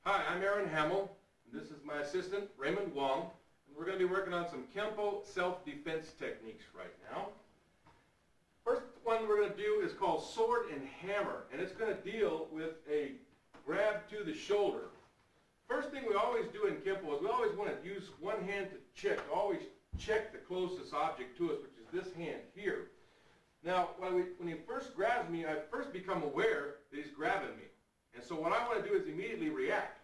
Hi, I'm Aaron Hamill, and this is my assistant, Raymond Wong, and we're going to be working on some Kenpo self-defense techniques right now. First one we're going to do is called sword and hammer, and it's going to deal with a grab to the shoulder. First thing we always do in Kenpo is we always want to use one hand to check, always check the closest object to us, which is this hand here. Now, when he first grabs me, I first become aware that he's grabbing me. And so what I want to do is immediately react.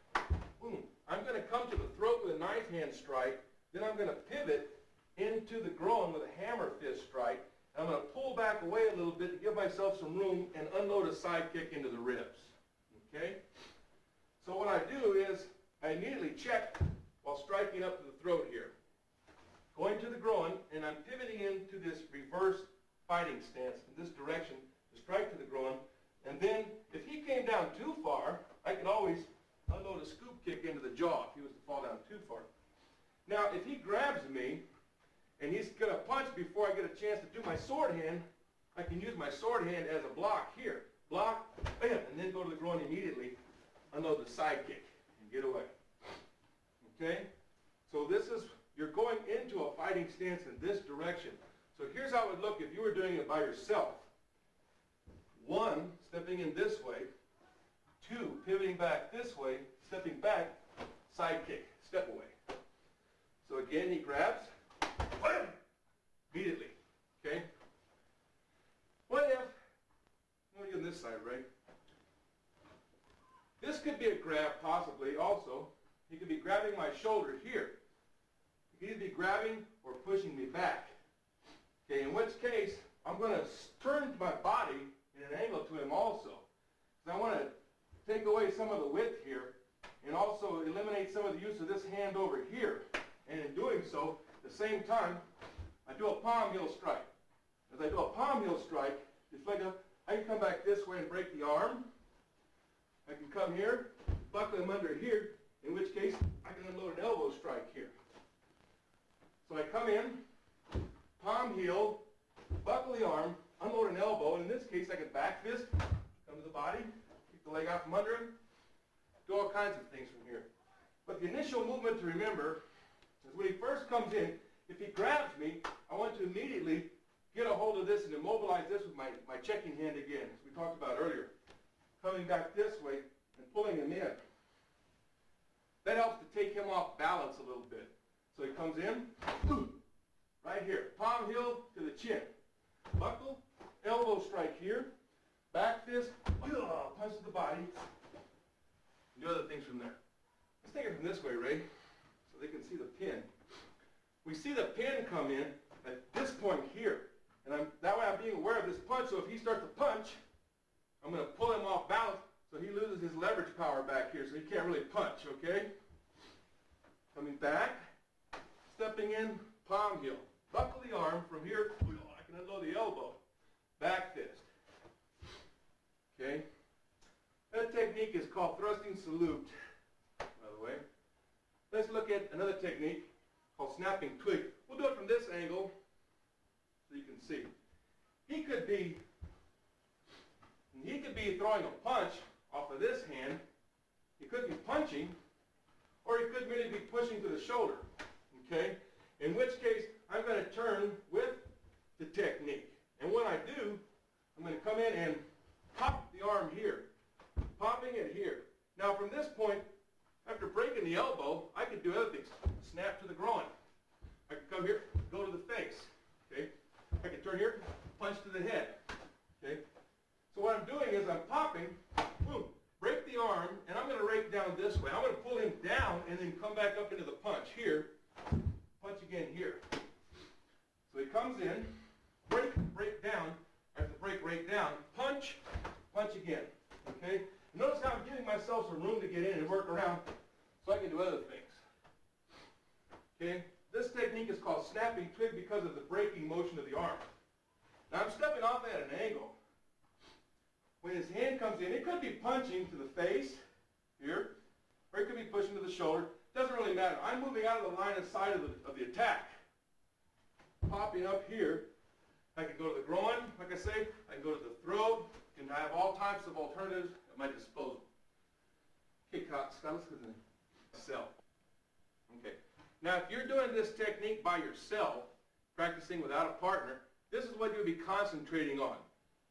Boom. I'm going to come to the throat with a knife hand strike, then I'm going to pivot into the groin with a hammer fist strike. I'm going to pull back away a little bit to give myself some room and unload a side kick into the ribs. Okay? So what I do is I immediately check while striking up to the throat here. Going to the groin, and I'm pivoting into this reverse fighting stance in this direction to strike to the groin. And then, if he came down too far, I could always unload a scoop kick into the jaw if he was to fall down too far. Now, if he grabs me, and he's going to punch before I get a chance to do my sword hand, I can use my sword hand as a block here. Block, bam, and then go to the groin immediately, unload the side kick, and get away. Okay? So this is, you're going into a fighting stance in this direction. So here's how it would look if you were doing it by yourself. 1, stepping in this way. 2, pivoting back this way, stepping back, side kick, step away. So again, he grabs, wham, immediately, okay? What if, let me get on this side, right? This could be a grab, possibly, also. He could be grabbing my shoulder here. He could either be grabbing or pushing me back. Okay, in which case, I'm going to turn my body in an angle to him also. Because I want to take away some of the width here and also eliminate some of the use of this hand over here. And in doing so, at the same time, I do a palm heel strike. As I do a palm heel strike, I can come back this way and break the arm. I can come here, buckle him under here, in which case I can unload an elbow strike here. So I come in, palm heel, buckle the arm, unload an elbow, and in this case I can back fist, come to the body, kick the leg out from under him, do all kinds of things from here. But the initial movement to remember is when he first comes in, if he grabs me, I want to immediately get a hold of this and immobilize this with my checking hand again, as we talked about earlier. Coming back this way and pulling him in. That helps to take him off balance a little bit. So he comes in, right here, palm heel to the chin. Buckle, elbow strike here, back fist, punch to the body, and do other things from there. Let's take it from this way, Ray, so they can see the pin. We see the pin come in at this point here, and that way I'm being aware of this punch, so if he starts to punch, I'm going to pull him off balance so he loses his leverage power back here, so he can't really punch, okay? Coming back, stepping in, palm heel. Buckle the arm from here, I can unload the elbow. Back fist. Okay? That technique is called thrusting salute, by the way. Let's look at another technique called snapping twig. We'll do it from this angle so you can see. He could be throwing a punch off of this hand. He could be punching, or he could merely be pushing to the shoulder. Okay? In which case, I'm going to turn with the technique. And when I do, I'm going to come in and pop the arm here. Popping it here. Now from this point, after breaking the elbow, I could do other things. Snap to the groin. I could come here, go to the face. Okay? I could turn here, punch to the head. Okay? So what I'm doing is I'm popping, boom, break the arm, and I'm going to rake down this way. I'm going to pull him down and then come back up into the punch here. Punch again here. So he comes in, break down, I have to break right down, punch, punch again. Okay? Notice how I'm giving myself some room to get in and work around so I can do other things. Okay? This technique is called snapping twig because of the breaking motion of the arm. Now I'm stepping off at an angle. When his hand comes in, it could be punching to the face, here, or it could be pushing to the shoulder. Doesn't really matter. I'm moving out of the line of sight of the attack. Popping up here. I can go to the groin, like I say. I can go to the throat. And I have all types of alternatives at my disposal. Okay, Scott, let's go to the cell. Okay. Now, if you're doing this technique by yourself, practicing without a partner, this is what you'll be concentrating on.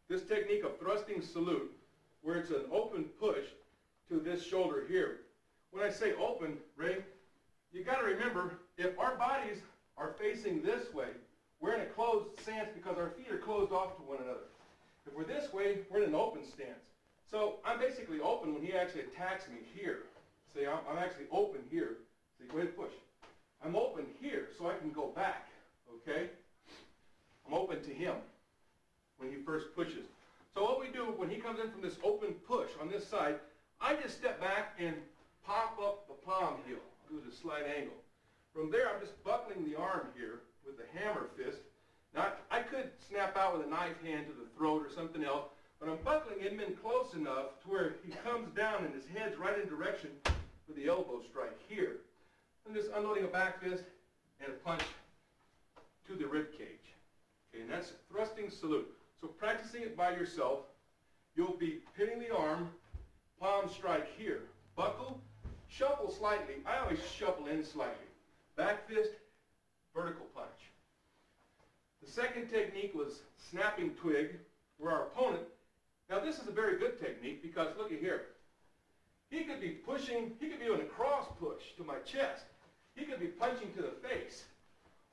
This technique of thrusting salute, where it's an open push to this shoulder here. When I say open, Ray, you got to remember, if our bodies are facing this way, we're in a closed stance because our feet are closed off to one another. If we're this way, we're in an open stance. So I'm basically open when he actually attacks me here. See, I'm actually open here. See, go ahead and push. I'm open here so I can go back, okay? I'm open to him when he first pushes. So what we do when he comes in from this open push on this side, I just step back and pop up the palm heel. I'll do the slight angle. From there, I'm just buckling the arm here with the hammer fist. Now, I could snap out with a knife hand to the throat or something else, but I'm buckling him in close enough to where he comes down and his head's right in direction for the elbow strike here. I'm just unloading a back fist and a punch to the rib cage. Okay, and that's thrusting salute. So practicing it by yourself, you'll be pinning the arm, palm strike here. Buckle, shuffle slightly. I always shuffle in slightly. Back fist, vertical punch. The second technique was snapping twig, where our opponent, now this is a very good technique because look at here. He could be pushing, he could be doing a cross push to my chest. He could be punching to the face.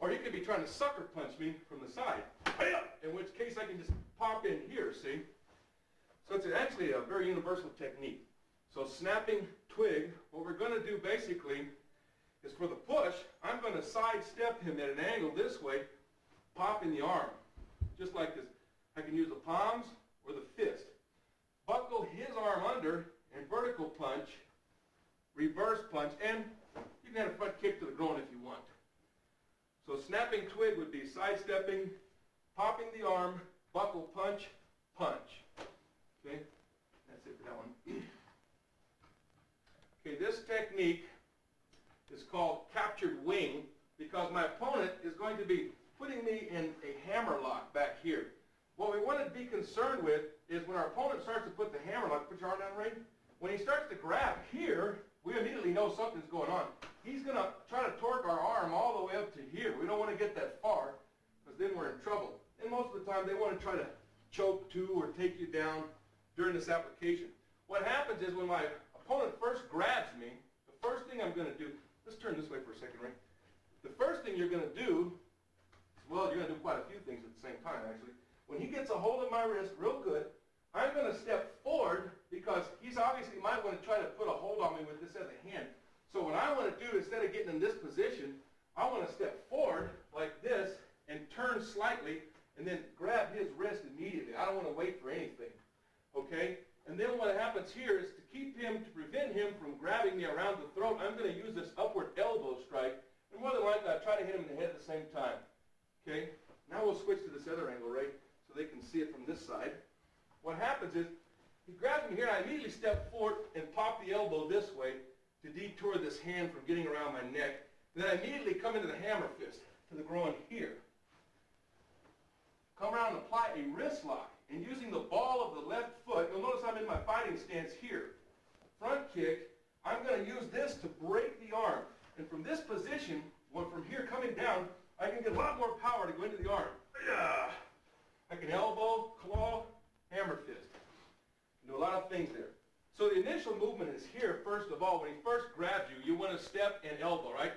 Or he could be trying to sucker punch me from the side. In which case I can just pop in here, see? So it's actually a very universal technique. So snapping twig, what we're going to do basically is for the push, I'm going to sidestep him at an angle this way, pop in the arm, just like this. I can use the palms or the fist. Buckle his arm under and vertical punch, reverse punch, and you can have a front kick to the groin if you want. So snapping twig would be sidestepping, popping the arm, buckle punch, punch. Okay, that's it for that one. Okay, this technique is called captured wing because my opponent is going to be putting me in a hammer lock back here. What we want to be concerned with is when our opponent starts to put the hammer lock, put your arm down, Ray. When he starts to grab here, we immediately know something's going on. He's going to try to torque our arm all the way up to here. We don't want to get that far because then we're in trouble. And most of the time they want to try to choke to or take you down during this application. What happens is when my opponent first grabs me, the first thing I'm going to do, let's turn this way for a second, Ray. The first thing you're going to do, well, you're going to do quite a few things at the same time, actually. When he gets a hold of my wrist real good, I'm going to step forward because he's obviously might want to try to put a hold on me with this other hand. So what I want to do, instead of getting in this position, I want to step forward like this and turn slightly and then grab his wrist immediately. I don't want to wait for anything, okay? And then what happens here is to keep him, to prevent him from grabbing me around the throat, I'm going to use this upward elbow strike. And more than likely, I'll try to hit him in the head at the same time, okay? Now we'll switch to this other angle, Ray, so they can see it from this side. What happens is, he grabs me here, and I immediately step forward and pop the elbow this way to detour this hand from getting around my neck. Then I immediately come into the hammer fist to the groin here. Come around and apply a wrist lock. And using the ball of the left foot, you'll notice I'm in my fighting stance here. Front kick, I'm going to use this to break the arm. And from this position, from here coming down, I can get a lot more power to go into the arm. I can elbow, claw, hammer fist. Do a lot of things there. So the initial movement is here, first of all. When he first grabs you, you want to step and elbow, right?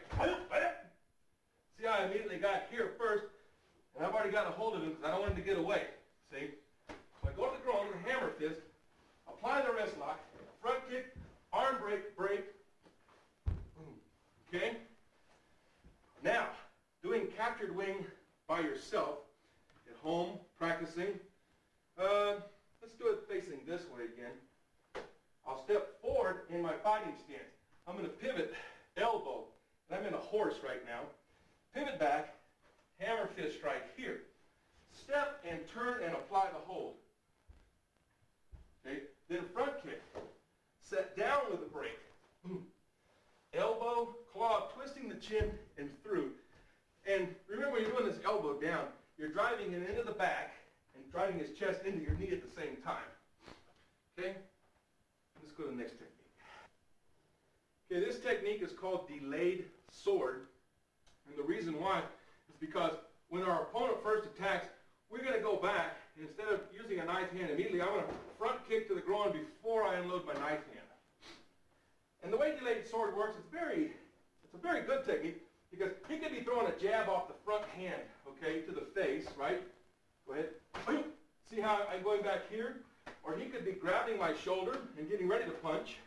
See how I immediately got here first, and I've already got a hold of him because I don't want him to get away. See? So I go to the groin with a hammer fist, apply the wrist lock, front kick, arm break, break. Okay? Now, doing captured wing by yourself at home, practicing. Let's do it facing this way again. I'll step forward in my fighting stance. I'm going to pivot, elbow, and I'm in a horse right now. Pivot back, hammer fist strike here. Step and turn and apply the hold. Okay? Then front kick. Set down with a break. Elbow, claw, twisting the chin and through. And remember, when you're doing this elbow down, you're driving it into the back and driving his chest into your knee at the same time. Okay? Let's go to the next technique. Okay, this technique is called delayed sword. And the reason why is because when our opponent first attacks, we're going to go back. And instead of using a knife hand immediately, I'm going to front kick to the groin before I unload my knife hand. And the way delayed sword works, it's a very good technique because he could be throwing a jab off the front hand, okay, to the face, right? Go ahead. See how I'm going back here? Or he could be grabbing my shoulder and getting ready to punch.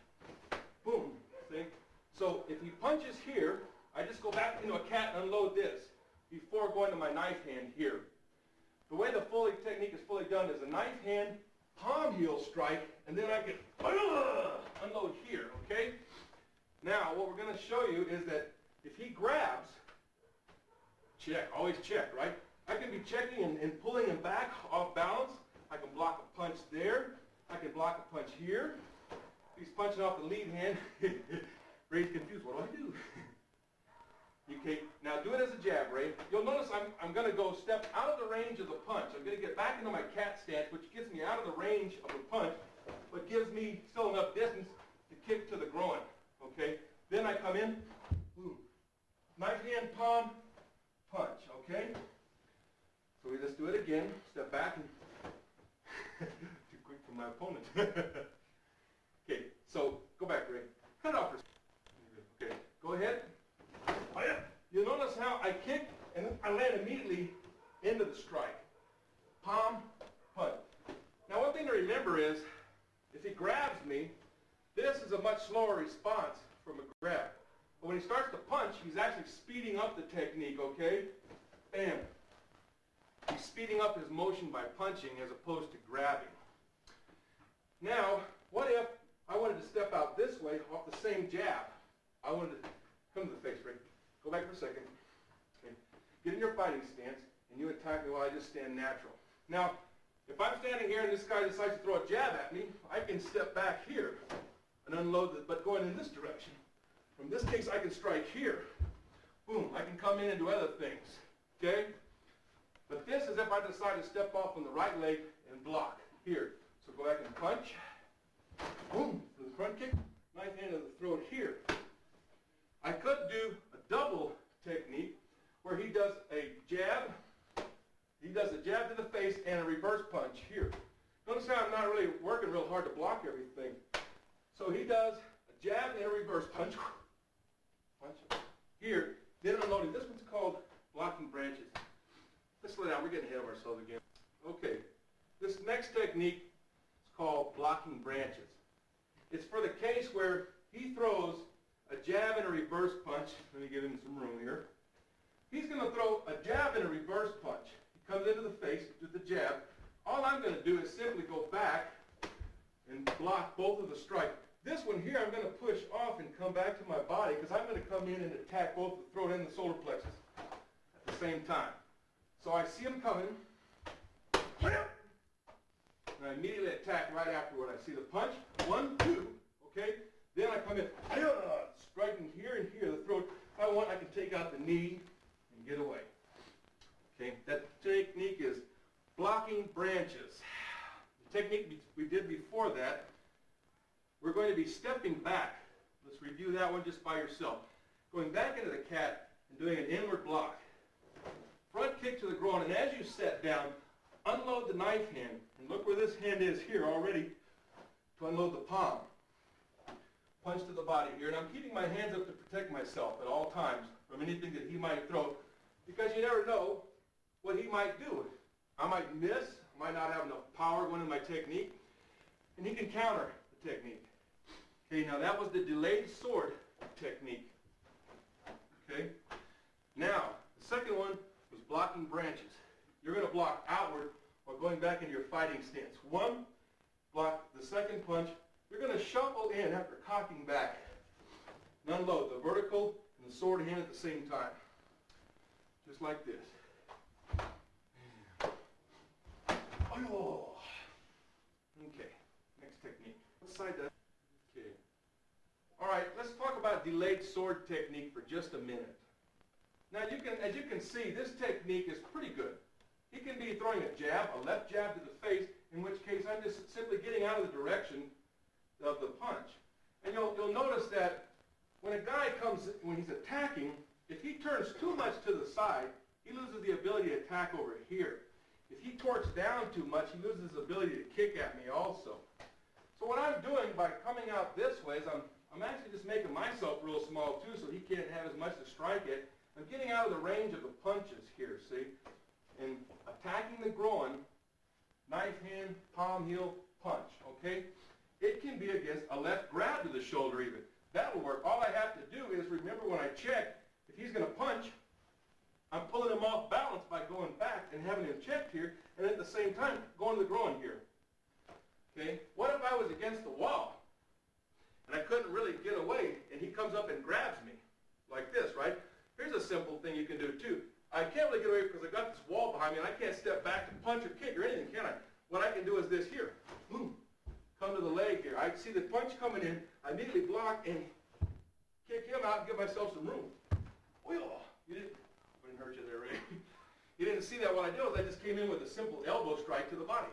Boom. See? So if he punches here, I just go back into a cat and unload this before going to my knife hand here. The way the technique is fully done is a knife hand, palm heel strike, and then I can unload here, okay? Now, what we're going to show you is that if he grabs, check, always check, right? I can be checking and pulling him back off balance. I can block a punch there. I can block a punch here. If he's punching off the lead hand, Ray's confused. What do I do? Okay, now do it as a jab, Ray. You'll notice I'm going to go step out of the range of the punch. I'm going to get back into my cat stance, which gets me out of the range of the punch, but gives me still enough distance to kick to the groin. Okay, then I come in, boom, knife hand, palm, punch. Okay, so we just do it again. Step back and too quick for my opponent. Okay, so go back, Ray. Cut off. Okay, go ahead. You'll notice how I kick and I land immediately into the strike. Palm, punch. Now one thing to remember is, if he grabs me, this is a much slower response from a grab. But when he starts to punch, he's actually speeding up the technique, okay? Bam. He's speeding up his motion by punching as opposed to grabbing. Now, what if I wanted to step out this way off the same jab? I wanted to come to the face, Rick. Go back for a second. Okay. Get in your fighting stance, and you attack me while I just stand natural. Now, if I'm standing here and this guy decides to throw a jab at me, I can step back here and unload it, but going in this direction. From this case, I can strike here. Boom, I can come in and do other things. Okay? But this is if I decide to step off on the right leg and block here. So go back and punch. Boom, for the front kick, knife hand to the throat here. I could do a double technique where he does a jab to the face and a reverse punch here. Notice how I'm not really working real hard to block everything. So he does a jab and a reverse punch here, then unloading. This one's called blocking branches. Let's slow down, we're getting ahead of ourselves again. Okay, this next technique is called blocking branches. It's for the case where he throws a jab and a reverse punch. Let me give him some room here. He's going to throw a jab and a reverse punch. He comes into the face with the jab. All I'm going to do is simply go back and block both of the strikes. This one here I'm going to push off and come back to my body because I'm going to come in and attack both the throat and the solar plexus at the same time. So I see him coming, and I immediately attack right afterward. I see the punch, 1, 2, okay? Then I come in, striking here and here, the throat. If I want, I can take out the knee and get away. Okay, that technique is blocking branches. The technique we did before that, we're going to be stepping back. Let's review that one just by yourself. Going back into the cat and doing an inward block. Front kick to the groin, and as you set down, unload the knife hand. And look where this hand is here already to unload the palm. Punch to the body here, and I'm keeping my hands up to protect myself at all times from anything that he might throw, because you never know what he might do. I might miss, I might not have enough power going in my technique, and he can counter the technique. Okay, now that was the delayed sword technique. Okay, now the second one was blocking branches. You're going to block outward or going back into your fighting stance. One, block the second punch. You're going to shuffle in after cocking back and unload the vertical and the sword hand at the same time. Just like this. Oh. Okay, next technique. What side does? Okay. All right, let's talk about delayed sword technique for just a minute. Now, as you can see, this technique is pretty good. He can be throwing a jab, a left jab to the face, in which case I'm just simply getting out of the direction of the punch. And you'll notice that when a guy comes, when he's attacking, if he turns too much to the side, he loses the ability to attack over here. If he torques down too much, he loses his ability to kick at me also. So what I'm doing by coming out this way is I'm actually just making myself real small too, so he can't have as much to strike at. I'm getting out of the range of the punches here, see? And attacking the groin, knife hand, palm heel, punch, okay? It can be against a left grab to the shoulder even. That'll work. All I have to do is remember when I check, if he's going to punch, I'm pulling him off balance by going back and having him checked here, and at the same time, going to the groin here. Okay? What if I was against the wall, and I couldn't really get away, and he comes up and grabs me, like this, right? Here's a simple thing you can do too. I can't really get away because I've got this wall behind me, and I can't step back to punch or kick or anything, can I? What I can do is this here. Boom. Come to the leg here. I see the punch coming in, I immediately block and kick him out and give myself some room. Wheel. You didn't hurt you there, Ray. You didn't see that. What I did was I just came in with a simple elbow strike to the body.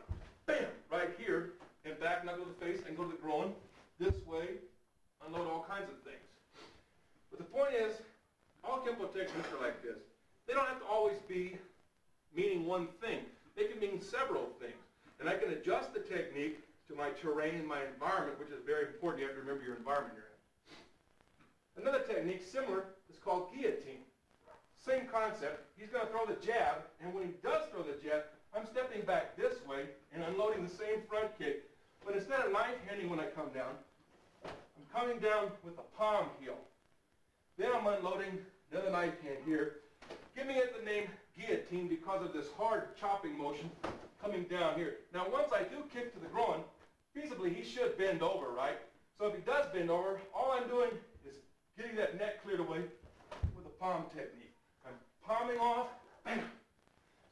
Bam! Right here, and back knuckle to the face, and go to the groin. This way, unload all kinds of things. But the point is, all Kenpo techniques are like this. They don't have to always be meaning one thing. They can mean several things. And I can adjust the technique to my terrain and my environment, which is very important. You have to remember your environment you're in. Another technique similar is called guillotine. Same concept. He's going to throw the jab, and when he does throw the jab, I'm stepping back this way and unloading the same front kick. But instead of knife handing when I come down, I'm coming down with the palm heel. Then I'm unloading another knife hand here, giving it the name guillotine because of this hard chopping motion coming down here. Now once I do kick to the groin, feasibly he should bend over, right? So if he does bend over, all I'm doing is getting that neck cleared away with a palm technique. I'm palming off, bam.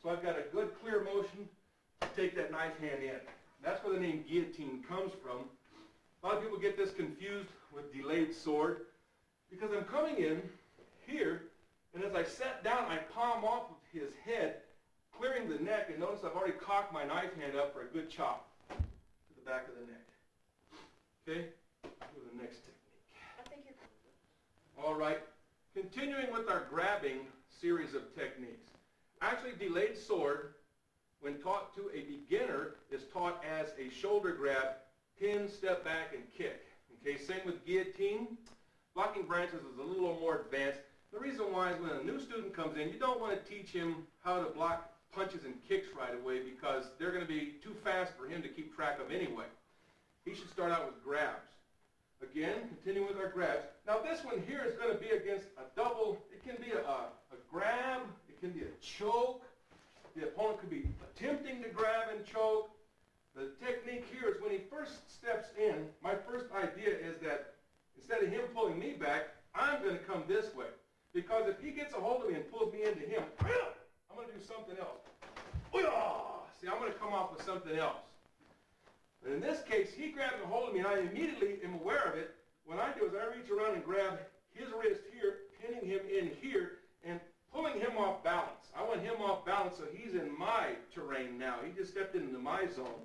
So I've got a good clear motion to take that knife hand in. That's where the name guillotine comes from. A lot of people get this confused with delayed sword because I'm coming in here, and as I set down, I palm off with his head, clearing the neck, and notice I've already cocked my knife hand up for a good chop to the back of the neck. Okay? To the next technique. I think you're... All right. Continuing with our grabbing series of techniques. Actually, delayed sword, when taught to a beginner, is taught as a shoulder grab, pin, step back, and kick. Okay, same with guillotine. Blocking branches is a little more advanced. The reason why is when a new student comes in, you don't want to teach him how to block punches and kicks right away because they're going to be too fast for him to keep track of anyway. He should start out with grabs. Again, continuing with our grabs. Now this one here is going to be against a double. It can be a grab. It can be a choke. The opponent could be attempting to grab and choke. The technique here is when he first steps in, my first idea is that instead of him pulling me back, I'm going to come this way. Because if he gets a hold of me and pulls me into him, I'm going to do something else. See, I'm going to come off with something else. And in this case, he grabs a hold of me, and I immediately am aware of it. What I do is I reach around and grab his wrist here, pinning him in here, and pulling him off balance. I want him off balance so he's in my terrain now. He just stepped into my zone.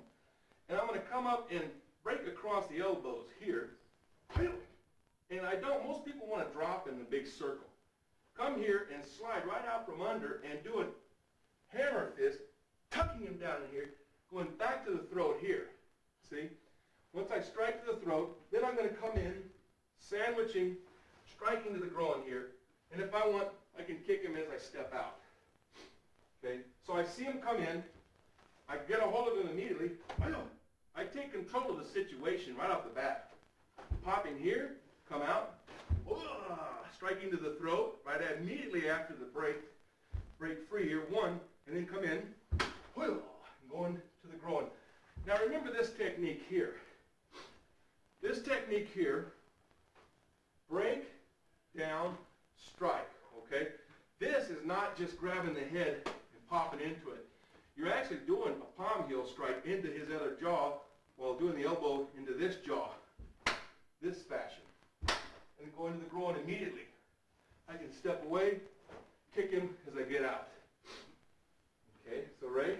And I'm going to come up and break across the elbows here. And I don't, most people want to drop in the big circle. Come here and slide right out from under and do a hammer fist, tucking him down in here, going back to the throat here. See? Once I strike to the throat, then I'm going to come in, sandwiching, striking to the groin here. And if I want, I can kick him as I step out. Okay? So I see him come in. I get a hold of him immediately. I take control of the situation right off the bat. Popping here, come out, striking to the throat, right immediately after the break free here, one, and then come in, and going to the groin. Now remember this technique here. This technique here, break, down, strike, okay? This is not just grabbing the head and popping into it. You're actually doing a palm heel strike into his other jaw while doing the elbow into this jaw, this fashion, and going to the groin immediately. I can step away, kick him as I get out. Okay, so Ray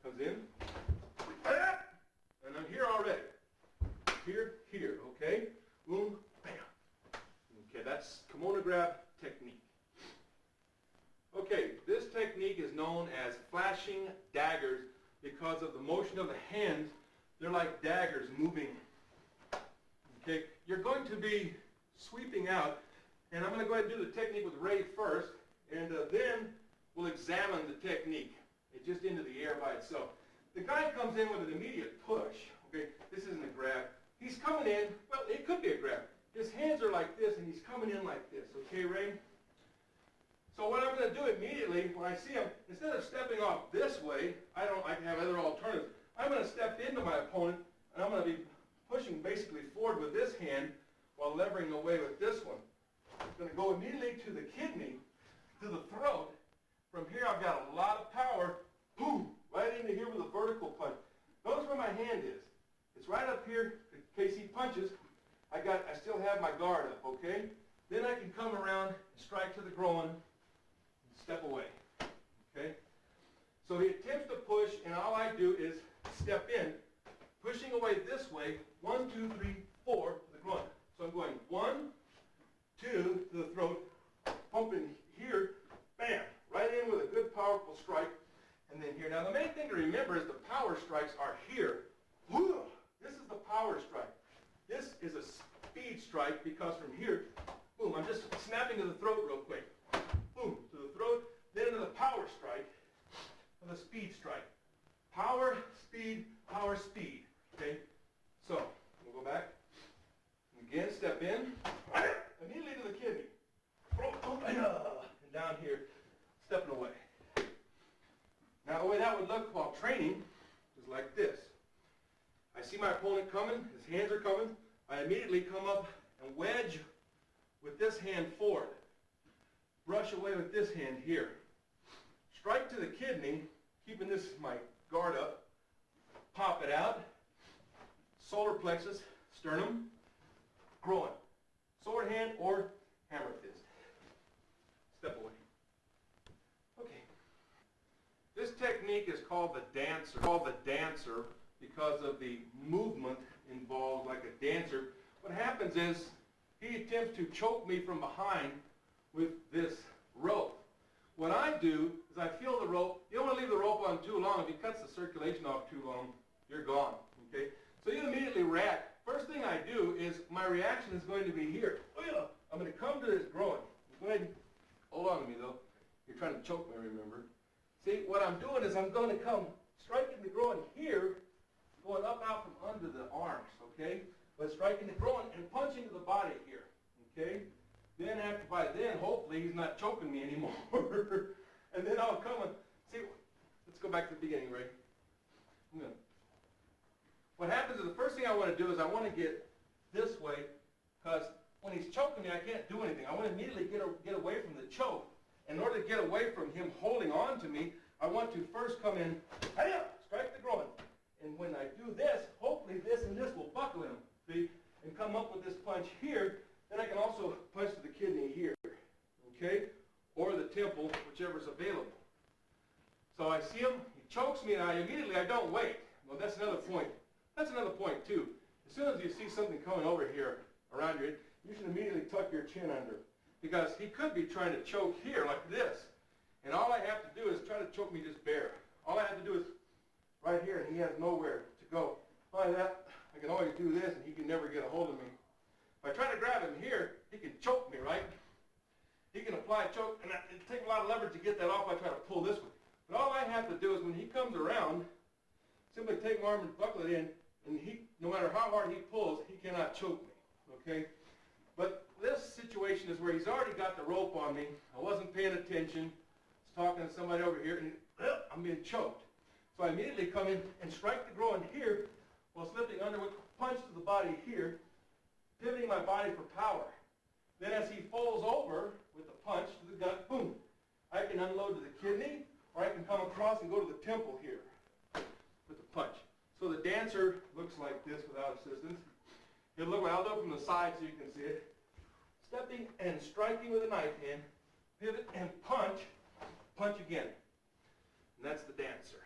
comes in, and I'm here already. Here, okay? Boom, bam. monograph technique. Okay, this technique is known as flashing daggers because of the motion of the hands. They're like daggers moving. Okay, you're going to be sweeping out, and I'm going to go ahead and do the technique with Ray first, and then we'll examine the technique. It's just into the air by itself. The guy comes in with an immediate push. Okay, this isn't a grab. He's coming in, well, it could be a grab. His hands are like this, and he's coming in like this. Okay, Ray? So what I'm going to do immediately, when I see him, instead of stepping off this way, I can have other alternatives. I'm going to step into my opponent, and I'm going to be pushing basically forward with this hand while levering away with this one. I'm going to go immediately to the kidney, to the throat. From here, I've got a lot of power. Boom! Right into here with a vertical punch. Notice where my hand is. It's right up here in case he punches. I still have my guard up, okay? Then I can come around and strike to the groin and step away, okay? So he attempts to push, and all I do is step in, pushing away this way, 1, 2, 3, 4 to the groin. So I'm going 1, 2 to the throat, pumping here, bam, right in with a good powerful strike, and then here. Now the main thing to remember is the power strikes are here. This is the power strike. This is a speed strike because from here, boom, I'm just snapping to the throat real quick. Boom, to the throat, then into the power strike, and the speed strike. Power, speed, okay? So, we'll go back. Again, step in, immediately to the kidney. And down here, stepping away. Now, the way that would look while training is like this. I see my opponent coming, his hands are coming. I immediately come up and wedge with this hand forward. Brush away with this hand here. Strike to the kidney, keeping this, my guard up. Pop it out. Solar plexus, sternum, groin. Sword hand or hammer fist. Step away. Okay. This technique is called the dancer. Because of the movement involved like a dancer. What happens is he attempts to choke me from behind with this rope. What I do is I feel the rope. You don't want to leave the rope on too long. If he cuts the circulation off too long, you're gone. Okay? So you immediately react. First thing I do is my reaction is going to be here. I'm going to come to this groin. Go ahead and hold on to me though. You're trying to choke me, remember? See, what I'm doing is I'm going to come striking the groin here, going up out from under the arms, okay? But striking the groin and punching to the body here, okay? Then by then, hopefully, he's not choking me anymore. And then I'll come and, see, let's go back to the beginning, Ray. What happens is the first thing I want to do is I want to get this way, because when he's choking me, I can't do anything. I want to immediately get away from the choke. In order to get away from him holding on to me, I want to first come in, strike the groin. And when I do this, hopefully this and this will buckle him, see, and come up with this punch here. Then I can also punch to the kidney here, okay, or the temple, whichever's available. So I see him, he chokes me, and I don't wait. Well, that's another point. That's another point, too. As soon as you see something coming over here around you, you should immediately tuck your chin under, because he could be trying to choke here like this. And all I have to do is try to choke me just bare. All I have to do is right here, and he has nowhere to go. Like that, I can always do this, and he can never get a hold of me. If I try to grab him here, he can choke me, right? He can apply a choke, and it takes a lot of leverage to get that off. I try to pull this way. But all I have to do is when he comes around, simply take my arm and buckle it in, and no matter how hard he pulls, he cannot choke me, okay? But this situation is where he's already got the rope on me. I wasn't paying attention. I was talking to somebody over here, and I'm being choked. So I immediately come in and strike the groin here while slipping under with a punch to the body here, pivoting my body for power. Then as he falls over with a punch to the gut, boom, I can unload to the kidney, or I can come across and go to the temple here with the punch. So the dancer looks like this without assistance. He'll look, I'll look from the side so you can see it. Stepping and striking with a knife hand, pivot and punch, punch again. And that's the dancer.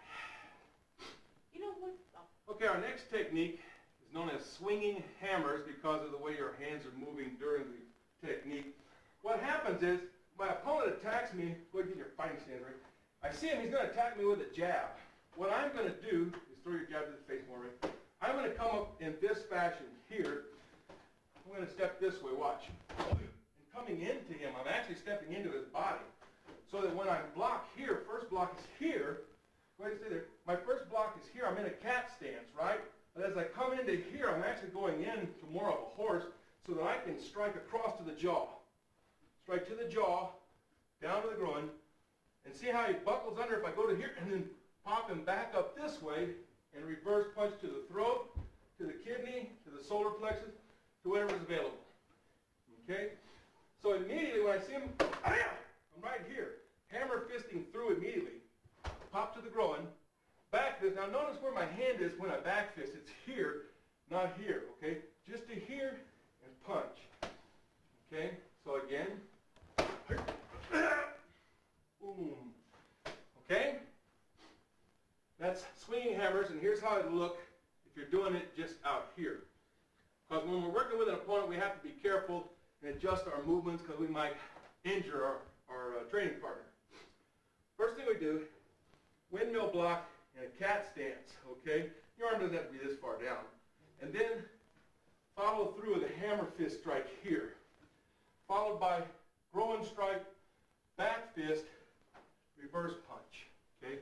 You know what? Okay, our next technique is known as swinging hammers because of the way your hands are moving during the technique. What is, my opponent attacks me, go ahead and get your fighting stance right. I see him, he's going to attack me with a jab. What I'm going to do is throw your jab to the face more, right? I'm going to come up in this fashion here. I'm going to step this way, watch. And coming into him, I'm actually stepping into his body. So that when I block here, first block is here. Go ahead and stay there. My first block is here. I'm in a cat stance, right? But as I come into here, I'm actually going into more of a horse so that I can strike across to the jaw. Strike to the jaw, down to the groin, and see how he buckles under if I go to here, and then pop him back up this way and reverse punch to the throat, to the kidney, to the solar plexus, to whatever is available. Okay? So immediately when I see him, I'm right here. Hammer fisting through immediately. Pop to the groin. Back fist. Now notice where my hand is when I back fist. It's here, not here. Okay? Just to here and punch. Okay? So again. Boom. Okay? That's swinging hammers, and here's how it look if you're doing it just out here. Because when we're working with an opponent, we have to be careful and adjust our movements because we might injure our training partner. First thing we do, windmill block in a cat stance, okay? Your arm doesn't have to be this far down. And then follow through with a hammer fist strike here, followed by groin strike, back fist, reverse punch, okay?